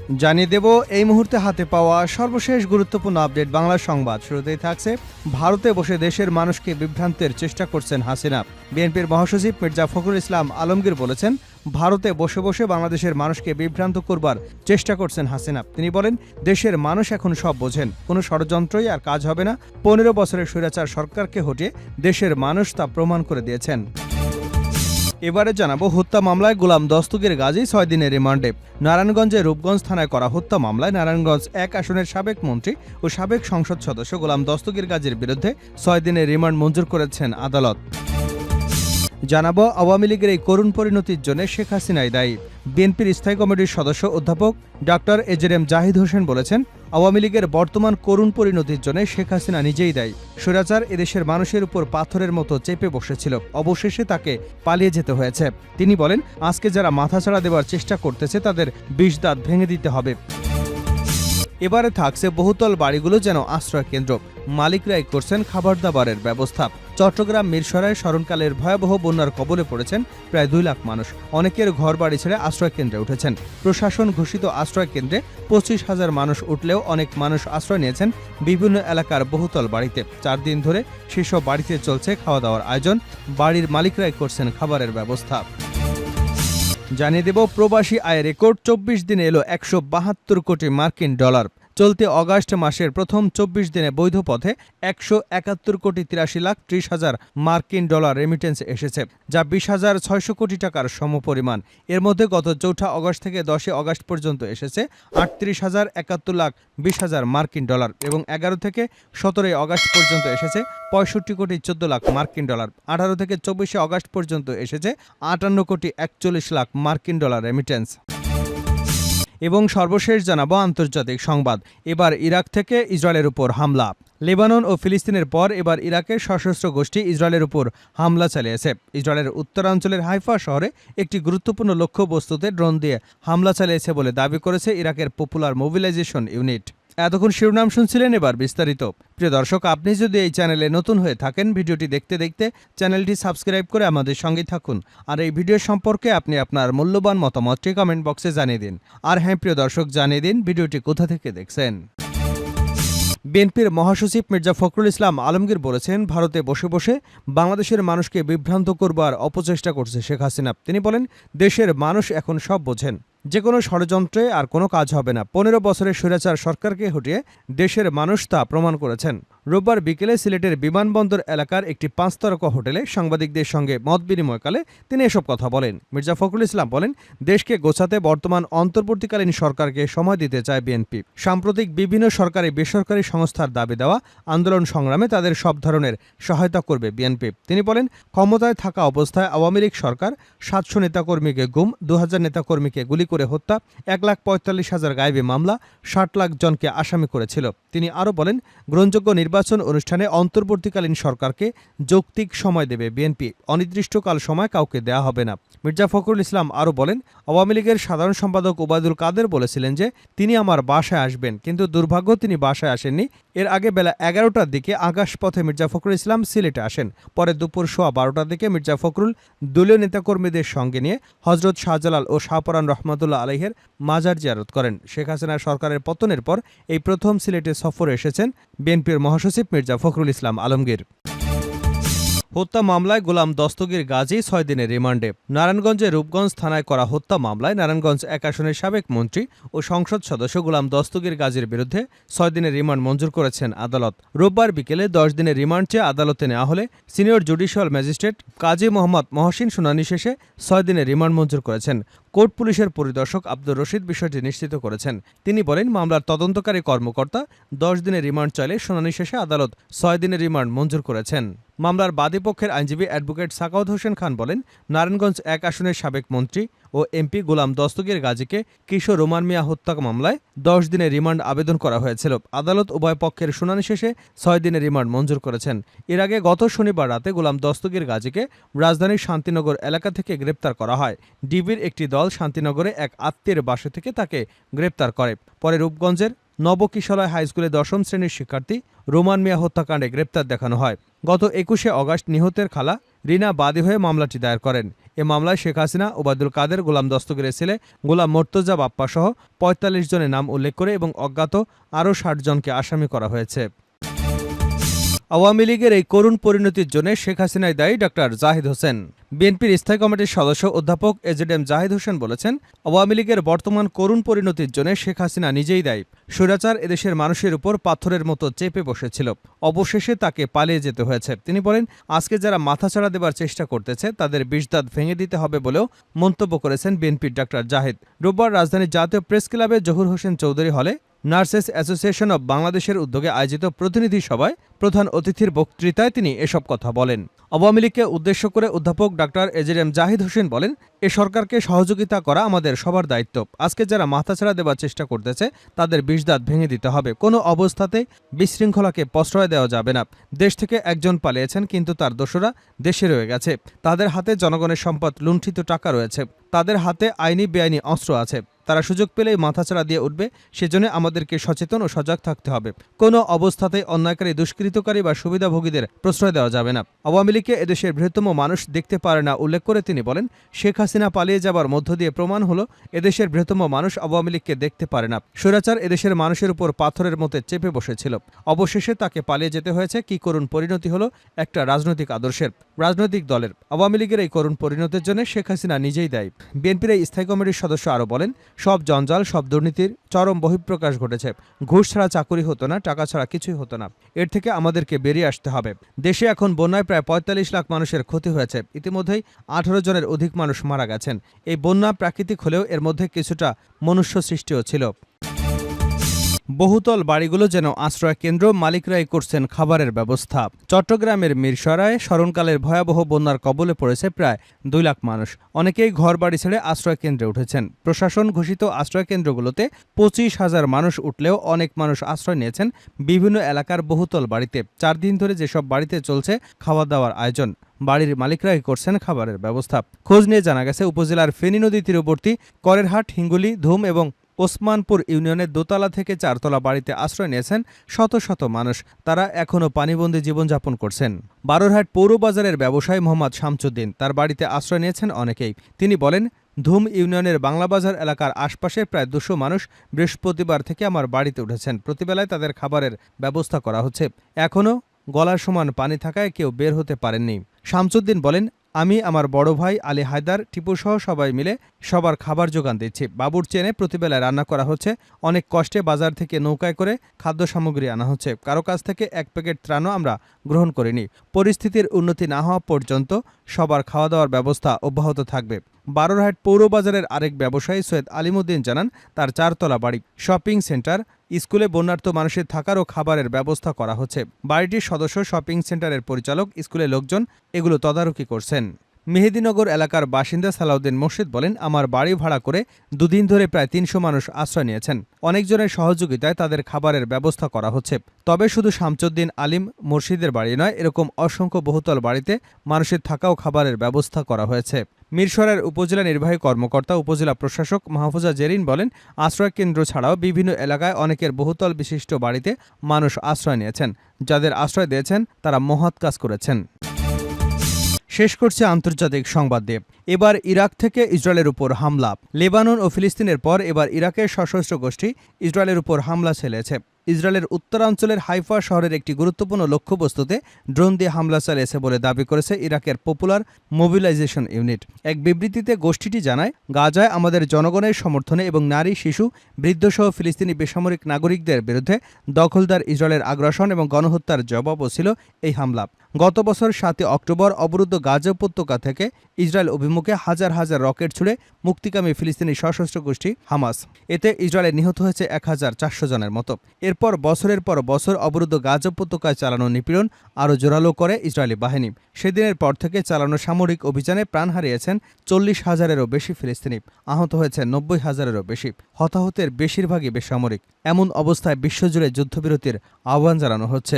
জানিয়ে দেব এই মুহূর্তে হাতে পাওয়া সর্বশেষ গুরুত্বপূর্ণ আপডেট বাংলা সংবাদ। শুরুতেই থাকছে, ভারতে বসে দেশের মানুষকে বিভ্রান্তের চেষ্টা করছেন হাসিনা। বিএনপির মহাসচিব মির্জা ফখরুল ইসলাম আলমগীর বলেছেন, ভারতে বসে বসে বাংলাদেশের মানুষকে বিভ্রান্ত করবার চেষ্টা করছেন হাসিনা। তিনি বলেন, দেশের মানুষ এখন সব বোঝেন, কোনো ষড়যন্ত্রই আর কাজ হবে না। 15 বছরের স্বৈরাচার সরকারকে হটিয়ে দেশের মানুষ তা প্রমাণ করে দিয়েছেন। এবারে জানাবো, হত্যা মামলায় গোলাম দস্তগীর গাজী 6 দিনের রিমান্ডে। নারায়ণগঞ্জের রূপগঞ্জ থানায় করা হত্যা মামলায় নারায়ণগঞ্জ 1 আসনের সাবেক মন্ত্রী ও সাবেক সংসদ সদস্য গোলাম দস্তগীর গাজীর বিরুদ্ধে 6 দিনের রিমান্ড মঞ্জুর করেছেন আদালত। জানাবো, আওয়ামী লীগের এই করুণ পরিণতির জন্য শেখ হাসিনাই দায়ী। বিএনপির স্থায়ী কমিটির সদস্য অধ্যাপক ডক্টর এজেএম জাহিদ হোসেন বলেছেন, আওয়ামী লীগের বর্তমান করুণ পরিণতির জন্য শেখ হাসিনা নিজেই দায়ী। স্বৈরাচার এদেশের মানুষের উপর পাথরের মতো চেপে বসেছিল, অবশেষে তাকে পালিয়ে যেতে হয়েছে। তিনি বলেন, আজকে যারা মাথাছাড়া দেওয়ার চেষ্টা করতেছে তাদের 20 দাঁত ভেঙে দিতে হবে। এবারে থাকছে, বহুতল বাড়িগুলো যেন আশ্রয় কেন্দ্র, মালিকরাই করছেন খাবার দাবারের ব্যবস্থা। চট্টগ্রাম মিরসরাই স্মরণকালের ভয়াবহ বন্যার কবলে পড়েছেন প্রায় 2 লাখ মানুষ। অনেকের ঘর বাড়ি ছেড়ে আশ্রয় কেন্দ্রে উঠেছেন। প্রশাসন ঘোষিত আশ্রয় কেন্দ্রে 25,000 মানুষ উঠলেও অনেক মানুষ আশ্রয় নিয়েছেন বিভিন্ন এলাকার বহুতল বাড়িতে। 4 দিন ধরে সেসব বাড়িতে চলছে খাওয়া দাওয়ার আয়োজন, বাড়ির মালিকরাই করছেন খাবারের ব্যবস্থা। জানিয়ে দেব, প্রবাসী আয়ের রেকর্ড 24 দিনে এলো 172 কোটি মার্কিন ডলার। চলতি অগাস্ট মাসের প্রথম 24 দিনে বৈধ পথে 171 কোটি 83 লাখ 30 হাজার মার্কিন ডলার রেমিটেন্স এসেছে, যা 20,600 কোটি টাকার সমপরিমাণ। এর মধ্যে গত 4 অগস্ট থেকে 10 অগস্ট পর্যন্ত এসেছে 38,071 লাখ 20 হাজার মার্কিন ডলার এবং 11 থেকে 17 অগস্ট পর্যন্ত এসেছে 65 কোটি 14 লাখ মার্কিন ডলার। 18 থেকে 24 অগস্ট পর্যন্ত এসেছে 58 কোটি 41 লাখ মার্কিন ডলার রেমিটেন্স। এবং সর্বশেষ জানাবো আন্তর্জাতিক সংবাদ। এবার ইরাক থেকে ইসরায়েলের উপর হামলা। লেবানন ও ফিলিস্তিনের পর এবার ইরাকের সশস্ত্র গোষ্ঠী ইসরায়েলের উপর হামলা চালিয়েছে। ইসরায়েলের উত্তরাঞ্চলের হাইফা শহরে একটি গুরুত্বপূর্ণ লক্ষ্যবস্তুতে ড্রোন দিয়ে হামলা চালিয়েছে বলে দাবি করেছে ইরাকের পপুলার মোবিলাইজেশন ইউনিট। এতক্ষণ শিরোনাম শুনছিলেন, এবার বিস্তারিত। প্রিয় দর্শক, আপনি যদি এই চ্যানেলে নতুন হয়ে থাকেন, ভিডিওটি দেখতে দেখতে চ্যানেলটি সাবস্ক্রাইব করে আমাদের সঙ্গে থাকুন। আর এই ভিডিও সম্পর্কে আপনি আপনার মূল্যবান মতামতটি কমেন্ট বক্সে জানিয়ে দিন। আর হ্যাঁ প্রিয় দর্শক, জানিয়ে দিন ভিডিওটি কোথা থেকে দেখছেন। বিএনপির মহাসচিব মির্জা ফখরুল ইসলাম আলমগীর বলেছেন, ভারতে বসে বসে বাংলাদেশের মানুষকে বিভ্রান্ত করবার অপচেষ্টা করছে শেখ হাসিনা। তিনি বলেন, দেশের মানুষ এখন সব বোঝেন, যে কোনো ষড়যন্ত্রে আর কোনো কাজ হবে না। 15 বছরের স্বৈরাচার সরকারকে হটিয়ে দেশের মানুষ তা প্রমাণ করেছেন। রোববার বিকেলে সিলেটের বিমানবন্দর এলাকার একটি 5 তারকা হোটেলে সাংবাদিকদের সঙ্গে মত বিনিময়কালে তিনি এসব কথা বলেন। মির্জা ফখরুল ইসলাম বলেন, দেশকে গোছাতে বর্তমান অন্তর্বর্তীকালীন সরকারকে সময় দিতে চায় বিএনপি। সাম্প্রতিক বিভিন্ন সরকারি বেসরকারি সংস্থার দাবি দেওয়া আন্দোলন সংগ্রামে তাদের সব ধরনের সহায়তা করবে বিএনপি। তিনি বলেন, ক্ষমতায় থাকা অবস্থায় আওয়ামী লীগ সরকার 700 নেতাকর্মীকে গুম, 2000 নেতাকর্মীকে গুলি করে হত্যা, 1,45,000 গায়েবী মামলা, 60 লাখ জনকে আসামি করেছিল। তিনি আরও বলেন, গ্রহণযোগ্য নির্বাচন অনুষ্ঠানে অন্তর্বর্তীকালীন সরকারকে যৌক্তিক সময় দেবে বিএনপি, অনির্দিষ্টকাল সময় কাউকে দেয়া হবে না। মির্জা ফখরুল ইসলাম আরও বলেন, আওয়ামী লীগের সাধারণ সম্পাদক ওবায়দুল কাদের বলেছিলেন যে তিনি আমার বাসায় আসবেন, কিন্তু দুর্ভাগ্য তিনি বাসায় আসেননি। এর আগে বেলা 11টার দিকে আকাশপথে মির্জা ফখরুল ইসলাম সিলেটে আসেন। পরে দুপুর 12:15টার দিকে মির্জা ফখরুল দলীয় নেতাকর্মীদের সঙ্গে নিয়ে হজরত শাহজালাল ও শাহপরান রহমতুল্লাহ আলাইহের মাজার জিয়ারত করেন। শেখ হাসিনা সরকারের পতনের পর এই প্রথম সিলেটে সফরে এসেছেন বিএনপির মহাসচিব মির্জা ফখরুল ইসলাম আলমগীর। হত্যা মামলায় গোলাম দস্তগীর গাজী 6 দিনের রিমান্ডে। নারায়ণগঞ্জের রূপগঞ্জ থানায় করা হত্যা মামলায় নারায়ণগঞ্জ 1 আসনের সাবেক মন্ত্রী ও সংসদ সদস্য গোলাম দস্তগীর গাজীর বিরুদ্ধে 6 দিনের রিমান্ড মঞ্জুর করেছেন আদালত। রোববার বিকেলে 10 দিনের রিমান্ড চেয়ে আদালতে নেওয়া হলে senior judicial magistrate Kazi Mohammad Mohsin শুনানি শেষে 6 দিনের রিমান্ড মঞ্জুর করেছেন। কোর্ট পুলিশের পরিদর্শক আব্দুর রশিদ বিষয়টি নিশ্চিত করেছেন। তিনি বলেন, মামলার তদন্তকারী কর্মকর্তা 10 দিনের রিমান্ড চাইলে শুনানি শেষে আদালত 6 দিনের রিমান্ড মঞ্জুর করেছেন। মামলার বাদীপক্ষের আইনজীবী অ্যাডভোকেট সাকাওয়াত হোসেন খান বলেন, নারায়ণগঞ্জ 1 আসনের সাবেক মন্ত্রী ও এমপি গোলাম দস্তগীর গাজীকে কিশোর রোমান মিয়া হত্যা মামলায় 10 দিনের রিমান্ড আবেদন করা হয়েছিল। আদালত উভয় পক্ষের শুনানি শেষে 6 দিনের রিমান্ড মঞ্জুর করেছেন। এর আগে গত শনিবার রাতে গোলাম দস্তগীর গাজীকে রাজধানীর শান্তিনগর এলাকা থেকে গ্রেপ্তার করা হয়। ডিবির একটি দল শান্তিনগরে এক আত্মীয়ের বাসা থেকে তাকে গ্রেপ্তার করে। পরে রূপগঞ্জের নবকিশলয় হাইস্কুলে 10ম শ্রেণীর শিক্ষার্থী রোমান মিয়া হত্যাকাণ্ডে গ্রেপ্তার দেখানো হয়। গত ২১শে অগাস্ট নিহতের খালা রিনা বাদী হয়ে মামলাটি দায়ের করেন। এ মামলায় শেখ হাসিনা, ওবায়দুল কাদের, গোলাম দস্তগীরের ছেলে গোলাম মর্তজা বাপ্পা সহ ৪৫ জনের নাম উল্লেখ করে এবং অজ্ঞাত আরও ৬০ জনকে আসামি করা হয়েছে। আওয়ামী লীগের এই করুণ পরিণতির জন্য শেখ হাসিনাই দায়ী ডক্টর জাহিদ হোসেন। বিএনপির স্থায়ী কমিটির সদস্য অধ্যাপক এজেডএম জাহিদ হোসেন বলেছেন, আওয়ামী লীগের বর্তমান করুণ পরিণতির জন্য শেখ হাসিনা নিজেই দায়ী। স্বৈরাচার এদেশের মানুষের উপর পাথরের মতো চেপে বসেছিল, অবশেষে তাকে পালিয়ে যেতে হয়েছে। তিনি বলেন, আজকে যারা মাথাচাড়া দেবার চেষ্টা করতেছে তাদের বিষদাঁত ভেঙে দিতে হবে বলেও মন্তব্য করেছেন বিএনপির ডক্টর জাহিদ। রোববার রাজধানীর জাতীয় প্রেস ক্লাবে জহুর হোসেন চৌধুরী হলে নার্সেস অ্যাসোসিয়েশন অব বাংলাদেশের উদ্যোগে আয়োজিত প্রতিনিধি সভায় প্রধান অতিথির বক্তৃতায় তিনি এসব কথা বলেন। আওয়ামী লীগকে উদ্দেশ্য করে অধ্যাপক ডক্টর এজেডএম জাহিদ হোসেন বলেন, এ সরকারকে সহযোগিতা করা আমাদের সবার দায়িত্ব। আজকে যারা মাথাছাড়া দেবার চেষ্টা করতেছে তাদের বিষদাঁত ভেঙে দিতে হবে। কোনো অবস্থাতেই বিশৃঙ্খলাকে প্রশ্রয় দেওয়া যাবে না। দেশ থেকে একজন পালিয়েছেন, কিন্তু তার দোসরা দেশে রয়ে গেছে। তাদের হাতে জনগণের সম্পদ, লুণ্ঠিত টাকা রয়েছে। তাদের হাতে আইনি বেআইনি অস্ত্র আছে। তারা সুযোগ পেলেই মাথাচাড়া দিয়ে উঠবে। সেজন্য আমাদেরকে সচেতন ও সজাগ থাকতে হবে। কোনো অবস্থাতেই অন্যায়কারী, দুষ্কৃতকারী বা সুবিধাভোগীদের প্রশ্রয় দেওয়া যাবে না। আওয়ামী লীগকে এদেশের বৃহত্তম মানুষ দেখতে পারে না উল্লেখ করে তিনি বলেন, শেখ হাসিনা পালিয়ে যাবার মধ্য দিয়ে প্রমাণ হলো এদেশের বৃহত্তম মানুষ আওয়ামী লীগকে দেখতে পারে না। স্বৈরাচার এদেশের মানুষের উপর পাথরের মতো চেপে বসেছিল, অবশেষে তাকে পালিয়ে যেতে হয়েছে। কি করুণ পরিণতি হলো একটা রাজনৈতিক আদর্শের, রাজনৈতিক দলের। আওয়ামী লীগের এই করুণ পরিণতির জন্য শেখ হাসিনা নিজেই দায়ী। বিএনপির এই স্থায়ী কমিটির সদস্য আরও বলেন, সব জঞ্জাল, সব দুর্নীতির চরম বহিঃপ্রকাশ ঘটেছে। ঘুষ ছাড়া চাকুরি হতো না, টাকা ছাড়া কিছুই হতো না। এর থেকে আমাদেরকে বেরিয়ে আসতে হবে। দেশে এখন বন্যায় প্রায় ৪৫ লাখ মানুষের ক্ষতি হয়েছে। ইতিমধ্যেই ১৮ জনের অধিক মানুষ মারা গেছেন। এই বন্যা প্রাকৃতিক হলেও এর মধ্যে কিছুটা মনুষ্য সৃষ্টিও ছিল। বহুতল বাড়িগুলো যেন আশ্রয় কেন্দ্র, মালিকরাই করছেন খাবারের ব্যবস্থা। চট্টগ্রামের মিরসরায় স্মরণকালের ভয়াবহ বন্যার কবলে পড়েছে প্রায় ২ লাখ মানুষ। অনেকেই ঘর বাড়ি ছেড়ে আশ্রয় কেন্দ্রে উঠেছেন। প্রশাসন ঘোষিত আশ্রয় কেন্দ্রগুলোতে ২৫,০০০ মানুষ উঠলেও অনেক মানুষ আশ্রয় নিয়েছেন বিভিন্ন এলাকার বহুতল বাড়িতে। ৪ দিন ধরে যেসব বাড়িতে চলছে খাওয়া দাওয়ার আয়োজন, বাড়ির মালিকরাই করছেন খাবারের ব্যবস্থা। খোঁজ নিয়ে জানা গেছে, উপজেলার ফেনী নদী তীরবর্তী করেরহাট, হিঙ্গুলি, ধুম এবং ওসমানপুর ইউনিয়নের দোতলা থেকে ৪ তলা বাড়িতে আশ্রয় নিয়েছেন শত শত মানুষ। তারা এখনও পানিবন্দী জীবনযাপন করছেন। বারোরহাট পৌর বাজারের ব্যবসায়ী মোহাম্মদ শামসুদ্দিন, তার বাড়িতে আশ্রয় নিয়েছেন অনেকেই। তিনি বলেন, ধুম ইউনিয়নের বাংলাবাজার এলাকার আশপাশের প্রায় ২০০ মানুষ বৃহস্পতিবার থেকে আমার বাড়িতে উঠেছেন। প্রতিবেলায় তাদের খাবারের ব্যবস্থা করা হচ্ছে। এখনও গলার সমান পানি থাকায় কেউ বের হতে পারেননি। শামসুদ্দিন বলেন, আমি, আমার বড় ভাই আলী হায়দার, টিপুসহ সবাই মিলে সবার খাবার যোগান দিচ্ছি। বাবুর্চি এনে প্রতিবেলায় রান্না করা হচ্ছে। অনেক কষ্টে বাজার থেকে নৌকায় করে খাদ্য সামগ্রী আনা হচ্ছে। কারো কাছ থেকে ১ প্যাকেট ত্রাণও আমরা গ্রহণ করিনি। পরিস্থিতির উন্নতি না হওয়া পর্যন্ত সবার খাওয়া দাওয়ার ব্যবস্থা অব্যাহত থাকবে। বারোরহাট পৌর বাজারের আরেক ব্যবসায়ী সৈয়দ আলিমুদ্দিন জানান, তার ৪ তলা বাড়ি, শপিং সেন্টার, স্কুলে বন্যার্ত মানুষের থাকার ও খাবারের ব্যবস্থা করা হচ্ছে। বাড়িটির সদস্য, শপিং সেন্টারের পরিচালক, স্কুলের লোকজন এগুলো তদারকি করছেন। মেহেদিনগর এলাকার বাসিন্দা সালাউদ্দিন মোর্শেদ বলেন, আমার বাড়ি ভাড়া করে ২ দিন ধরে প্রায় ৩০০ মানুষ আশ্রয় নিয়েছেন। অনেকজনের সহযোগিতায় তাদের খাবারের ব্যবস্থা করা হচ্ছে। তবে শুধু শামসুদ্দিন, আলিম, মুর্শিদের বাড়ি নয়, এরকম অসংখ্য বহুতল বাড়িতে মানুষের থাকা ও খাবারের ব্যবস্থা করা হয়েছে। মিরসরাইয়ের উপজেলা নির্বাহী কর্মকর্তা, উপজেলা প্রশাসক মাহফুজা জেরিন বলেন, আশ্রয় কেন্দ্র ছাড়াও বিভিন্ন এলাকায় অনেকের বহুতল বিশিষ্ট বাড়িতে মানুষ আশ্রয় নিয়েছেন। যাদের আশ্রয় দিয়েছেন তারা মহৎ কাজ করেছেন। শেষ করছে আন্তর্জাতিক সংবাদ দিয়ে। এবার ইরাক থেকে ইসরায়েলের উপর হামলা। লেবানন ও ফিলিস্তিনের পর এবার ইরাকের সশস্ত্র গোষ্ঠী ইসরায়েলের উপর হামলা চালিয়েছে। ইসরায়েলের উত্তরাঞ্চলের হাইফা শহরের একটি গুরুত্বপূর্ণ লক্ষ্যবস্তুতে ড্রোন দিয়ে হামলা চালিয়েছে বলে দাবি করেছে ইরাকের পপুলার মোবিলাইজেশন ইউনিট। এক বিবৃতিতে গোষ্ঠীটি জানায়, গাজায় আমাদের জনগণের সমর্থনে এবং নারী, শিশু, বৃদ্ধসহ ফিলিস্তিনি বেসামরিক নাগরিকদের বিরুদ্ধে দখলদার ইসরায়েলের আগ্রাসন এবং গণহত্যার জবাবও ছিল এই হামলা। গত বছর ৭ অক্টোবর অবরুদ্ধ গাজা উপত্যকা থেকে ইসরায়েল অভিমুখে হাজার হাজার রকেট ছুড়ে মুক্তিকামী ফিলিস্তিনি সশস্ত্র গোষ্ঠী হামাস। এতে ইসরায়েলে নিহত হয়েছে ১,৪০০ জনের মতো। এরপর বছরের পর বছর অবরুদ্ধ গাজা উপত্যকায় চালানো নিপীড়ন আরও জোরালো করে ইসরায়েলি বাহিনী। সেদিনের পর থেকে চালানো সামরিক অভিযানে প্রাণ হারিয়েছেন ৪০,০০০-এরও বেশি ফিলিস্তিনি, আহত হয়েছে ৯০,০০০-এরও বেশি। হতাহতের বেশিরভাগই বেসামরিক। এমন অবস্থায় বিশ্বজুড়ে যুদ্ধবিরতির আহ্বান জানানো হচ্ছে।